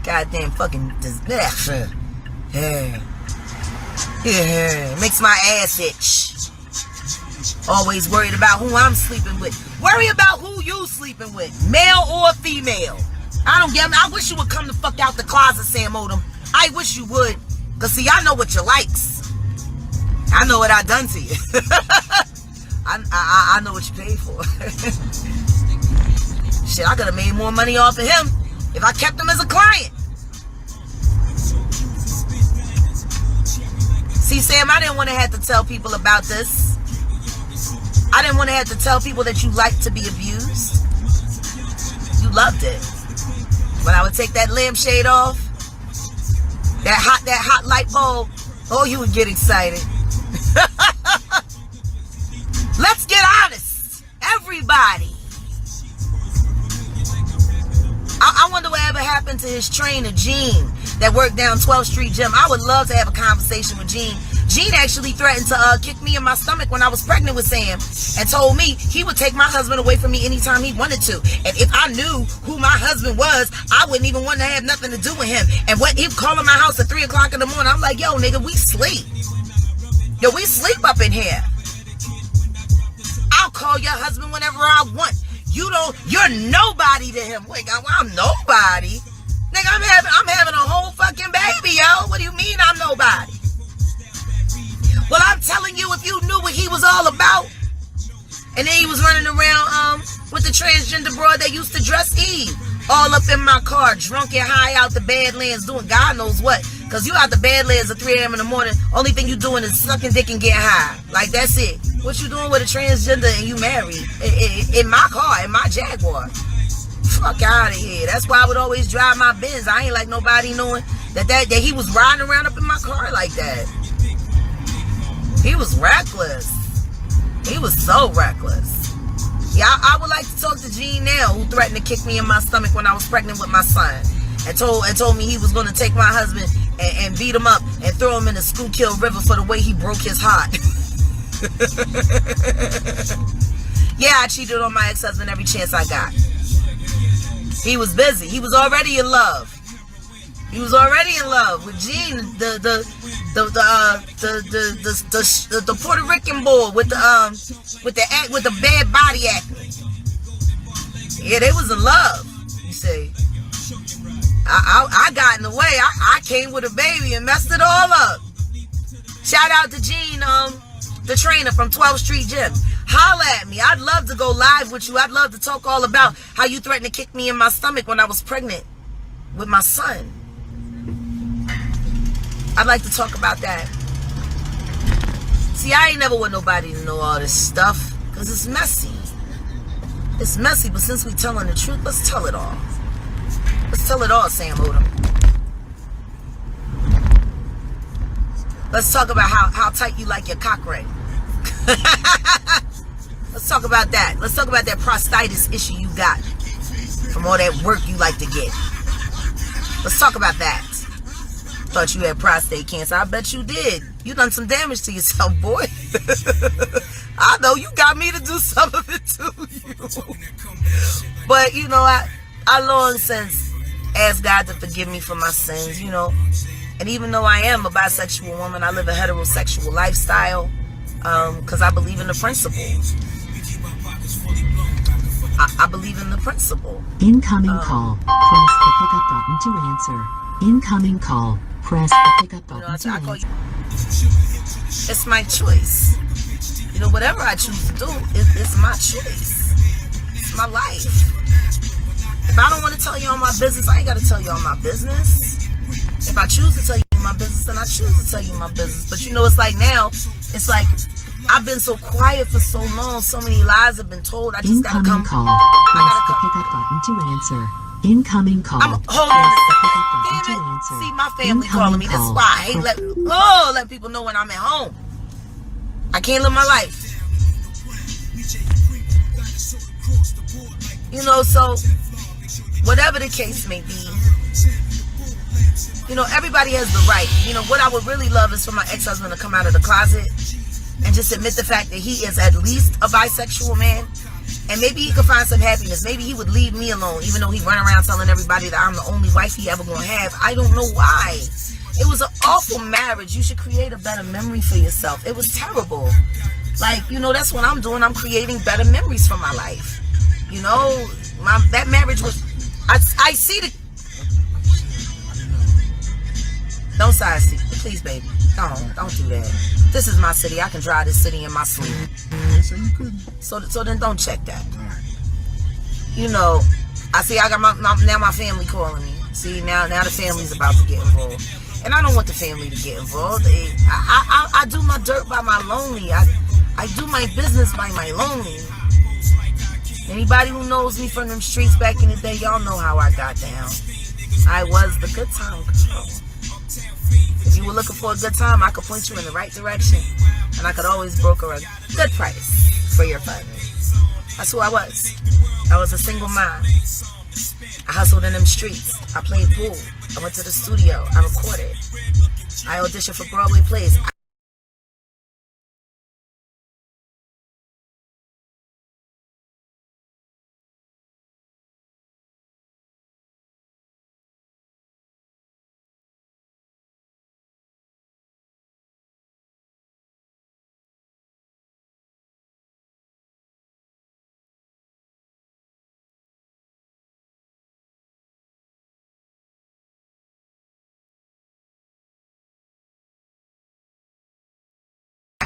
B: Goddamn fucking disaster. Yeah, makes my ass itch. Always worried about who I'm sleeping with. Worry about who you sleeping with, male or female. I don't get. I wish you would come the fuck out the closet, Sam Odom. I wish you would, cause see, I know what you likes. I know what I done to you. I know what you paid for. Shit, I could have made more money off of him if I kept him as a client. See, Sam, I didn't want to have to tell people about this. I didn't want to have to tell people that you like to be abused. You loved it. When I would take that lampshade off, that hot light bulb, oh, you would get excited. Let's get honest, everybody. I wonder whatever happened to his trainer, Gene, that worked down 12th Street Gym. I would love to have a conversation with Gene. Gene actually threatened to kick me in my stomach when I was pregnant with Sam and told me he would take my husband away from me anytime he wanted to. And if I knew who my husband was, I wouldn't even want to have nothing to do with him. And when he'd call in my house at 3 o'clock in the morning, I'm like, yo, nigga, we sleep. Yo, we sleep up in here. I'll call your husband whenever I want. You're nobody to him. Wait, I'm nobody. Nigga, I'm having a whole fucking baby, yo. What do you mean I'm nobody? Well, I'm telling you, if you knew what he was all about. And then he was running around with the transgender broad that used to dress Eve. all up in my car, drunk and high out the Badlands, doing God knows what. Because you out the Badlands at 3 a.m. in the morning, only thing you doing is sucking dick and getting high. Like, that's it. What you doing with a transgender and you married? In my car, in my Jaguar. Fuck out of here. That's why I would always drive my Benz. I ain't like nobody knowing that he was riding around up in my car like that. He was reckless. He was so reckless. Yeah, I would like to talk to Gene now, who threatened to kick me in my stomach when I was pregnant with my son, and told me he was going to take my husband and beat him up and throw him in the Schuylkill River for the way he broke his heart. Yeah, I cheated on my ex-husband every chance I got. He was busy. He was already in love. He was already in love with Gene, the Puerto Rican boy with the bad body acting. Yeah, they was in love. You see, I got in the way. I came with a baby and messed it all up. Shout out to Gene, the trainer from 12th Street Gym. Holla at me. I'd love to go live with you. I'd love to talk all about how you threatened to kick me in my stomach when I was pregnant with my son. I'd like to talk about that. See, I ain't never want nobody to know all this stuff because it's messy. It's messy, but since we telling the truth, let's tell it all. Let's tell it all, Sam Odom. Let's talk about how tight you like your cock ring. Let's talk about that. Let's talk about that prostatitis issue you got from all that work you like to get. Let's talk about that. Thought you had prostate cancer. I bet you did. You done some damage to yourself, boy. I know you got me to do some of it to you. But, you know, I long since asked God to forgive me for my sins, you know. And even though I am a bisexual woman, I live a heterosexual lifestyle because I believe in the principle. I believe in the principle.
C: Incoming call. Press the pickup button to answer. Incoming call. Press the pickup button to answer.
B: It's my choice. You know, whatever I choose to do, it's my choice. It's my life. If I don't want to tell you all my business, I ain't got to tell you all my business. If I choose to tell you my business, then I choose to tell you my business. But you know, it's like now, it's like I've been so quiet for so long, so many lies have been told. I just gotta come.
C: Incoming call. Press the pickup button to answer. Incoming call.
B: Hold on. Damn it. See, my family calling me. This is why I hate let people know when I'm at home. I can't live my life. You know, so whatever the case may be, you know, everybody has the right. You know, what I would really love is for my ex-husband to come out of the closet and just admit the fact that he is at least a bisexual man. And maybe he could find some happiness. Maybe he would leave me alone, even though he run around telling everybody that I'm the only wife he ever gonna have. I don't know why. It was an awful marriage. You should create a better memory for yourself. It was terrible. Like, you know, that's what I'm doing. I'm creating better memories for my life. You know, that marriage was... I see the... Don't side seat. Please, baby. Don't do that. This is my city. I can drive this city in my sleep. So then don't check that. You know, I see I got now my family calling me. See, now the family's about to get involved. And I don't want the family to get involved. I do my dirt by my lonely. I do my business by my lonely. Anybody who knows me from them streets back in the day, y'all know how I got down. I was the good time girl. If you were looking for a good time, I could point you in the right direction. And I could always broker a good price for your family. That's who I was. I was a single mom. I hustled in them streets. I played pool. I went to the studio. I recorded. I auditioned for Broadway plays.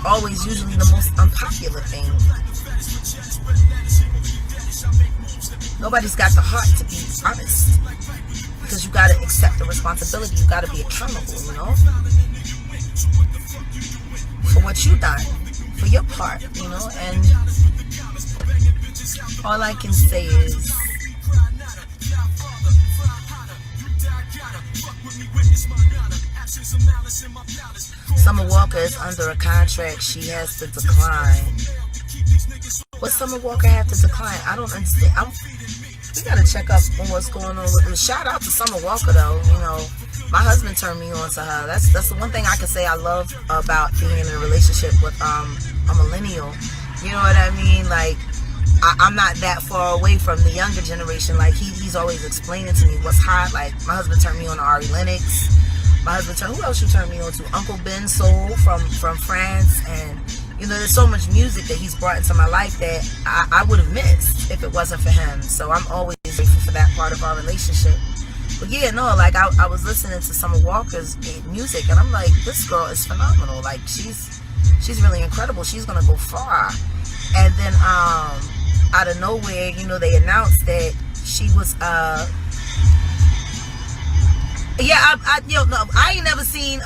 B: Always usually the most unpopular thing. Nobody's got the heart to be honest. Because you gotta accept the responsibility. You gotta be accountable, you know? For what you done. For your part, you know? And all I can say is, Summer Walker is under a contract. She has to decline. What Summer Walker have to decline? I don't understand. We gotta check up on what's going on with this. Shout out to Summer Walker though. You know, my husband turned me on to her. That's the one thing I can say I love about being in a relationship with a millennial. You know what I mean? Like, I'm not that far away from the younger generation. Like, he's always explaining to me what's hot. Like, my husband turned me on to Ari Lennox. My husband turned, who else you turned me on to? Uncle Ben Soul from France. And, you know, there's so much music that he's brought into my life that I would have missed if it wasn't for him. So I'm always grateful for that part of our relationship. But yeah, no, like, I was listening to Summer Walker's music, and I'm like, this girl is phenomenal. Like, she's really incredible. She's gonna go far. And then out of nowhere, you know, they announced that she was I ain't never seen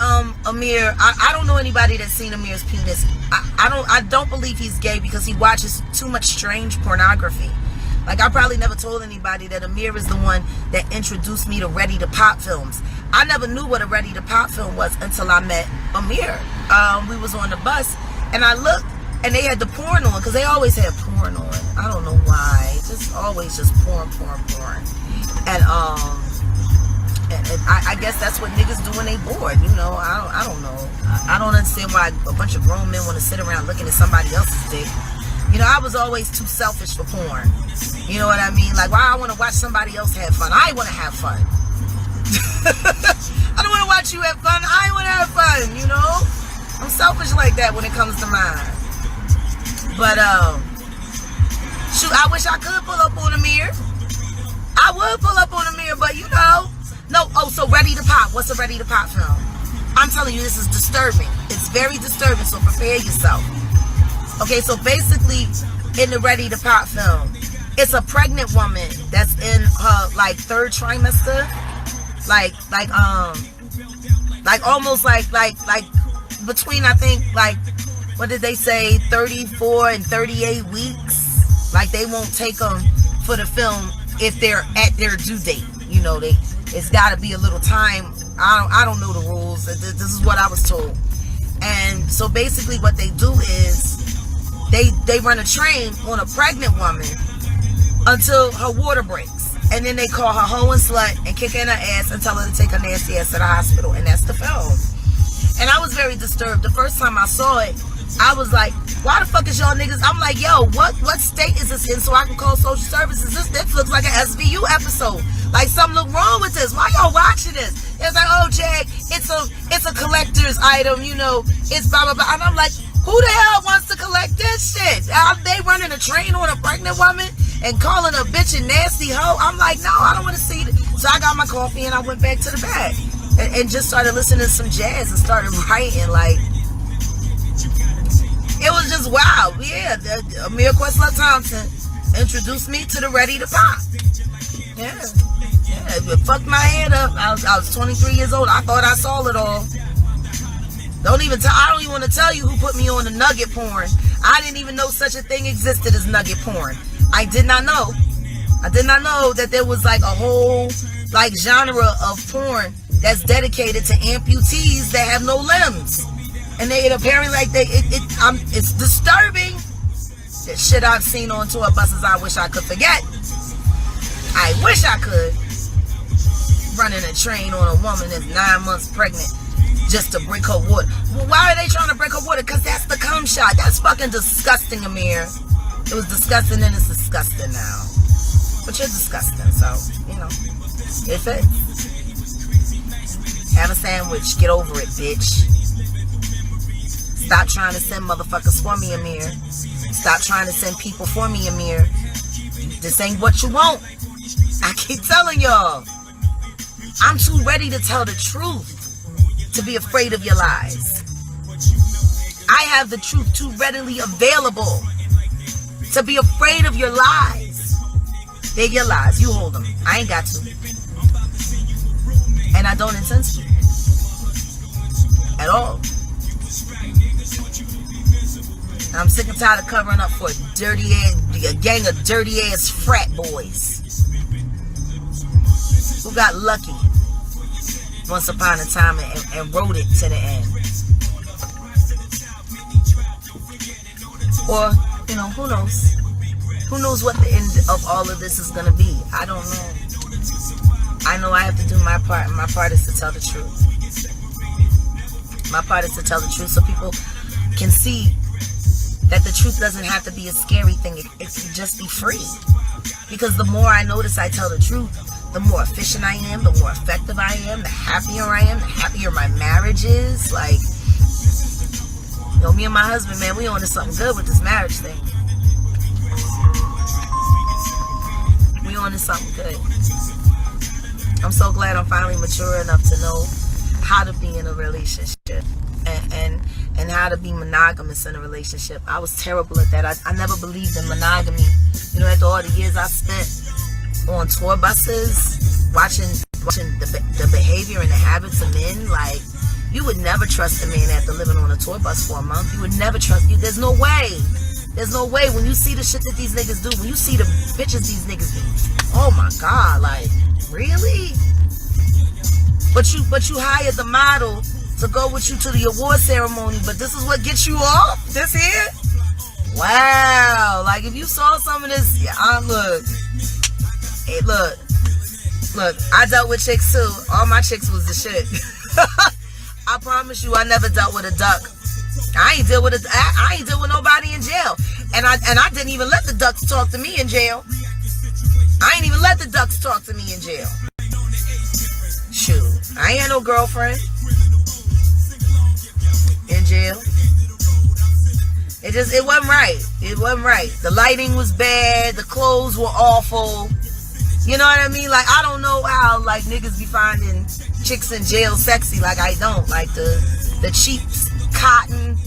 B: Amir. I don't know anybody that's seen Amir's penis. I don't believe he's gay because he watches too much strange pornography. Like, I probably never told anybody that Amir is the one that introduced me to Ready to Pop films. I never knew what a Ready to Pop film was until I met Amir. We was on the bus, and I looked, and they had the porn on, because they always had porn on. I don't know why. Just always just porn. And I guess that's what niggas do when they bored. You know, I don't know. I don't understand why a bunch of grown men want to sit around looking at somebody else's dick. You know, I was always too selfish for porn. You know what I mean? Like, why I want to watch somebody else have fun? I want to have fun. I don't want to watch you have fun. I want to have fun, you know? I'm selfish like that when it comes to mine. But, shoot, I wish I could pull up on Amir. I would pull up on Amir, but you know. No, so Ready to Pop. What's a Ready to Pop film? I'm telling you, this is disturbing. It's very disturbing, so prepare yourself. Okay, so basically, in the Ready to Pop film, it's a pregnant woman that's in her, like, third trimester. Like almost like between, I think, like, what did they say, 34 and 38 weeks. Like, they won't take them for the film if they're at their due date. You know, it's got to be a little time. I don't know the rules. This is what I was told. And so basically what they do is they run a train on a pregnant woman until her water breaks. And then they call her hoe and slut and kick her in her ass and tell her to take her nasty ass to the hospital. And that's the film. And I was very disturbed. The first time I saw it, I was like, why the fuck is y'all niggas? I'm like, yo, what state is this in so I can call social services? This looks like an SVU episode. Like, something look wrong with this. Why y'all watching this? It's like, oh, Jag, it's a collector's item, you know, it's blah, blah, blah. And I'm like, who the hell wants to collect this shit? Are they running a train on a pregnant woman and calling a bitch a nasty hoe? I'm like, no, I don't want to see it. So I got my coffee and I went back to the back and just started listening to some jazz and started writing. Like, it was just wild. Yeah, Amir Questlove Thompson introduced me to the Ready to Pop. Yeah, it fucked my head up. I was 23 years old. I thought I saw it all. I don't even want to tell you who put me on the nugget porn. I didn't even know such a thing existed as nugget porn. I did not know. I did not know that there was like a whole like genre of porn that's dedicated to amputees that have no limbs. And apparently like it's disturbing. The shit I've seen on tour buses I wish I could forget. I wish I could. Running a train on a woman that's 9 months pregnant just to break her water. Well, why are they trying to break her water? Because that's the cum shot. That's fucking disgusting, Amir. It was disgusting and it's disgusting now. But you're disgusting, so, you know. If it. Have a sandwich. Get over it, bitch. Stop trying to send motherfuckers for me, Amir. Stop trying to send people for me, Amir. This ain't what you want. I keep telling y'all. I'm too ready to tell the truth to be afraid of your lies. I have the truth too readily available to be afraid of your lies. They're your lies. You hold them. I ain't got to. And I don't intend to. At all. And I'm sick and tired of covering up for a gang of dirty ass frat boys who got lucky once upon a time and wrote it to the end. Or, you know, who knows? Who knows what the end of all of this is going to be? I don't know. I know I have to do my part, and my part is to tell the truth. My part is to tell the truth so people can see that the truth doesn't have to be a scary thing. It can just be free. Because the more I notice I tell the truth, the more efficient I am, the more effective I am, the happier I am, the happier my marriage is. Like, you know, me and my husband, man, we on to something good with this marriage thing. We on to something good. I'm so glad I'm finally mature enough to know how to be in a relationship and how to be monogamous in a relationship. I was terrible at that. I never believed in monogamy. You know, after all the years I spent on tour buses, watching the behavior and the habits of men, like, you would never trust a man after living on a tour bus for a month. You would never trust you. There's no way. There's no way. When you see the shit that these niggas do, when you see the bitches these niggas do, oh my God, like, really? But you hired the model to go with you to the award ceremony, but this is what gets you off? This here? Wow. Like, if you saw some of this, look. Hey, look, I dealt with chicks too. All my chicks was the shit. I promise you, I never dealt with a duck. I ain't deal with nobody in jail, and I didn't even let the ducks talk to me in jail. I ain't even let the ducks talk to me in jail. Shoot, I ain't had no girlfriend in jail. It wasn't right. It wasn't right. The lighting was bad. The clothes were awful. You know what I mean? Like, I don't know how, like, niggas be finding chicks in jail sexy. Like, I don't. Like, the cheap cotton.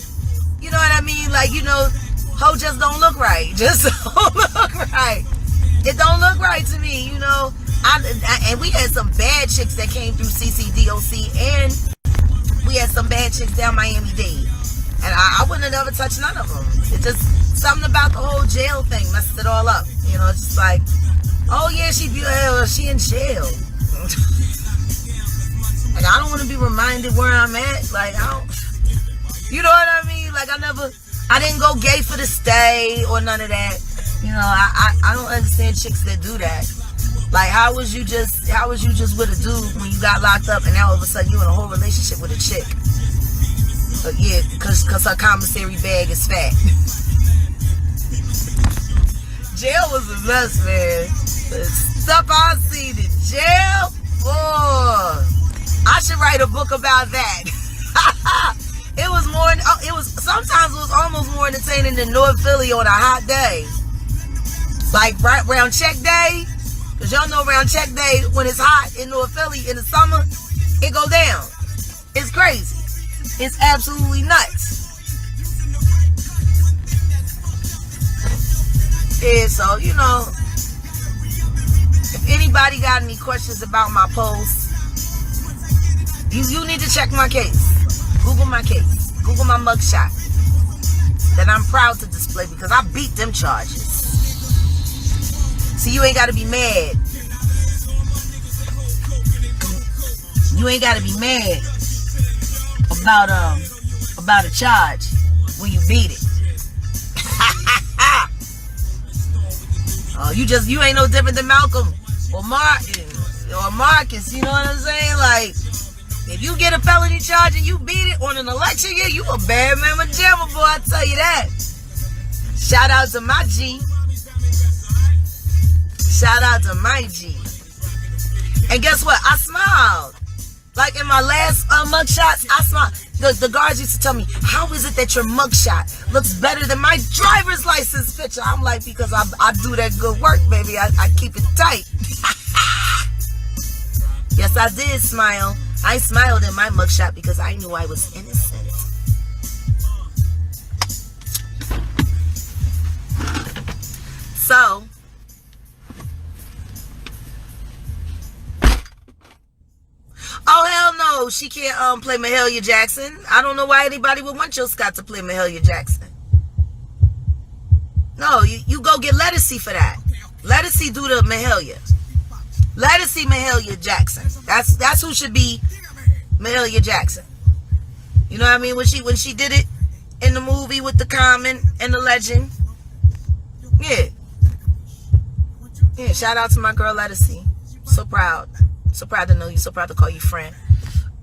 B: You know what I mean? Like, you know, hoe just don't look right. Just don't look right. It don't look right to me, you know. And we had some bad chicks that came through CCDOC, and we had some bad chicks down Miami-Dade. And I wouldn't have never touched none of them. It just, something about the whole jail thing messed it all up. You know, it's just like, oh yeah, she in jail. Like, I don't want to be reminded where I'm at. Like, you know what I mean? Like, I didn't go gay for the stay or none of that. You know, I don't understand chicks that do that. Like, how was you just with a dude when you got locked up, and now all of a sudden you in a whole relationship with a chick? But yeah, cause her commissary bag is fat. Jail was the best, man. The stuff I seen in jail, boy. I should write a book about that. Sometimes it was almost more entertaining than North Philly on a hot day. Like right around check day. Cause y'all know around check day, when it's hot in North Philly in the summer, it go down. It's crazy. It's absolutely nuts. Yeah, so, you know, if anybody got any questions about my post, you need to check my case. Google my case. Google my mugshot that I'm proud to display, because I beat them charges. See, you ain't got to be mad. You ain't got to be mad about a charge when you beat it. Oh, you ain't no different than Malcolm or Martin or Marcus. You know what I'm saying? Like, if you get a felony charge and you beat it on an election year, you a bad man with jammer, boy. I tell you that. Shout out to my G. Shout out to my G. And guess what? I smiled. Like in my last mugshots, I smiled. The guards used to tell me, how is it that your mugshot looks better than my driver's license picture? I'm like, because I do that good work, baby. I keep it tight. Yes, I did smile. I smiled in my mugshot because I knew I was innocent. So, no, she can't play Mahalia Jackson. I don't know why anybody would want Jill Scott to play Mahalia Jackson. No, you go get Lettucey for that. Lettucey do the Mahalia. Lettucey Mahalia Jackson. That's who should be Mahalia Jackson. You know what I mean? When she did it in the movie with the Common and the Legend. Yeah. Yeah, shout out to my girl Lettucey. So proud. So proud to know you. So proud to call you friend.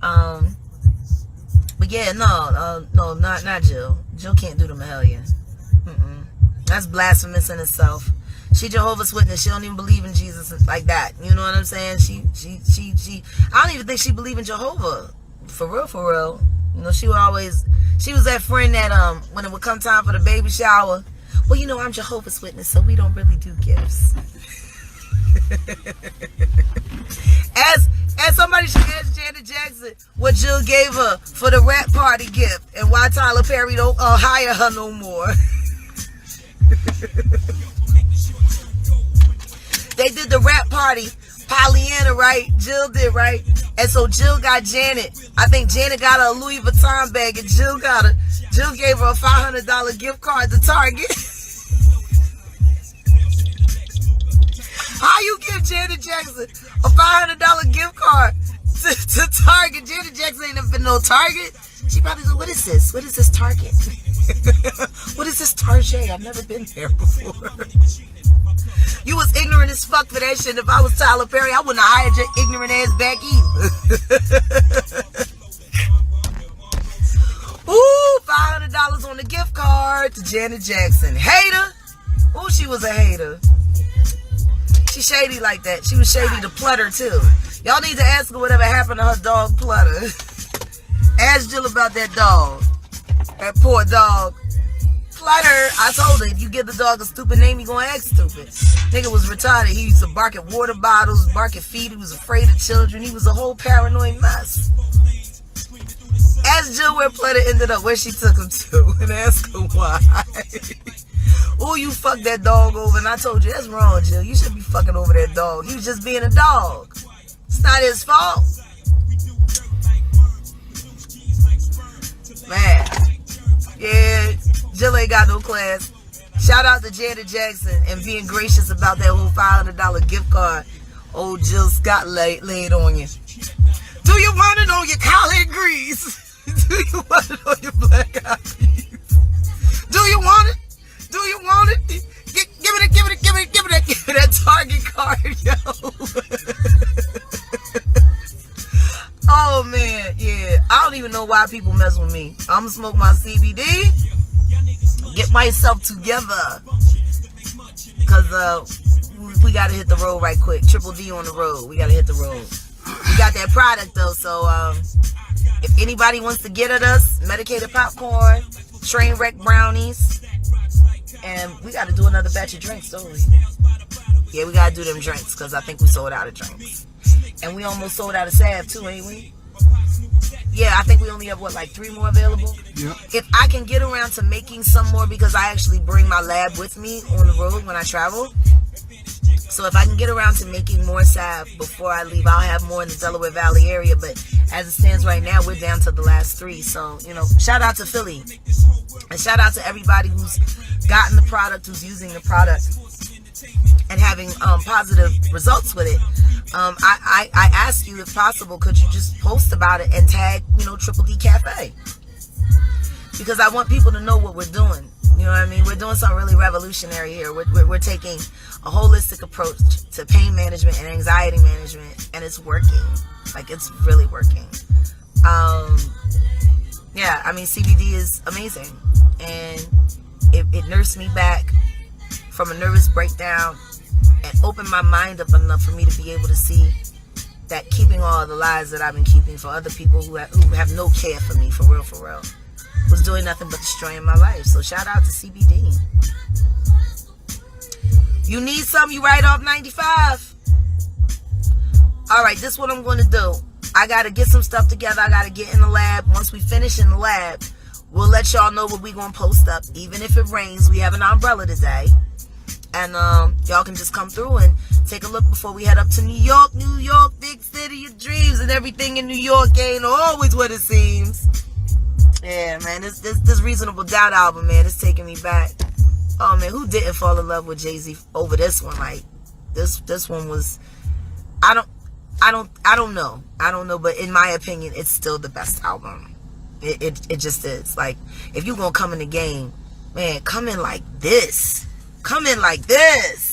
B: But yeah, no, not Jill. Jill can't do the Mahalia. That's blasphemous in itself. She Jehovah's Witness. She don't even believe in Jesus like that. You know what I'm saying? She I don't even think she believe in Jehovah. For real. You know, she was that friend that when it would come time for the baby shower, well, you know, I'm Jehovah's Witness, so we don't really do gifts. As somebody should ask Janet Jackson what Jill gave her for the rap party gift and why Tyler Perry don't hire her no more. They did the rap party, Pollyanna, right? Jill did, right? And so Jill got Janet. I think Janet got her a Louis Vuitton bag, and Jill gave her a $500 gift card to Target. How you give Janet Jackson a $500 gift card to Target? Janet Jackson ain't never been no Target. She probably said, what is this? What is this Target? What is this Target? I've never been there before. You was ignorant as fuck for that shit. If I was Tyler Perry, I wouldn't have hired your ignorant ass back either. Ooh, $500 on the gift card to Janet Jackson. Hater. Ooh, she was a hater. She shady like that. She was shady to Plutter too. Y'all need to ask her whatever happened to her dog Plutter. Ask Jill about that dog. That poor dog. Plutter, I told her, if you give the dog a stupid name, he gonna act stupid. Nigga was retarded. He used to bark at water bottles, bark at feet. He was afraid of children. He was a whole paranoid mess. Ask Jill where Plutter ended up, where she took him to, and ask her why. Oh, you fucked that dog over, and I told you, that's wrong, Jill. You shouldn't be fucking over that dog. He was just being a dog. It's not his fault. Man. Yeah, Jill ain't got no class. Shout out to Janet Jackson and being gracious about that whole $500 gift card old Jill Scott laid on you. Do you want it on your collard grease? Do you want it on your black eyed peas? Do you want it? Do you want it? Give me that Target card, yo. Oh man, yeah. I don't even know why people mess with me. I'ma smoke my CBD, get myself together, cause we gotta hit the road right quick. Triple D on the road. We gotta hit the road. We got that product though, so if anybody wants to get at us, medicated popcorn, train wreck brownies, and we gotta do another batch of drinks, don't we? Yeah, we gotta do them drinks, cause I think we sold out of drinks. And we almost sold out of salve too, ain't we? Yeah, I think we only have, like 3 more available?
D: Yeah.
B: If I can get around to making some more, because I actually bring my lab with me on the road when I travel. So if I can get around to making more salve before I leave, I'll have more in the Delaware Valley area. But as it stands right now, we're down to the last 3. So, you know, shout out to Philly. And shout out to everybody who's gotten the product, who's using the product, and having positive results with it. I ask you, if possible, could you just post about it and tag, Triple D Cafe? Because I want people to know what we're doing. You know what I mean? We're doing something really revolutionary here. We're taking a holistic approach to pain management and anxiety management, and it's working. Like, it's really working. Yeah, I mean, CBD is amazing, and it nursed me back from a nervous breakdown and opened my mind up enough for me to be able to see that keeping all the lies that I've been keeping for other people who have no care for me, for real, was doing nothing but destroying my life. So shout out to CBD. You need something, you write off 95. Alright, this is what I'm going to do. I got to get some stuff together. I got to get in the lab. Once we finish in the lab, we'll let y'all know what we're going to post up. Even if it rains, we have an umbrella today. And y'all can just come through and take a look before we head up to New York, big city your dreams and everything in New York ain't always what it seems. Yeah, man, this Reasonable Doubt album, man, it's taking me back. Oh man, who didn't fall in love with Jay-Z over this one? Like, this one was, I don't know, but in my opinion, it's still the best album. It just is. Like, if you gonna come in the game, man, come in like this. Come in like this.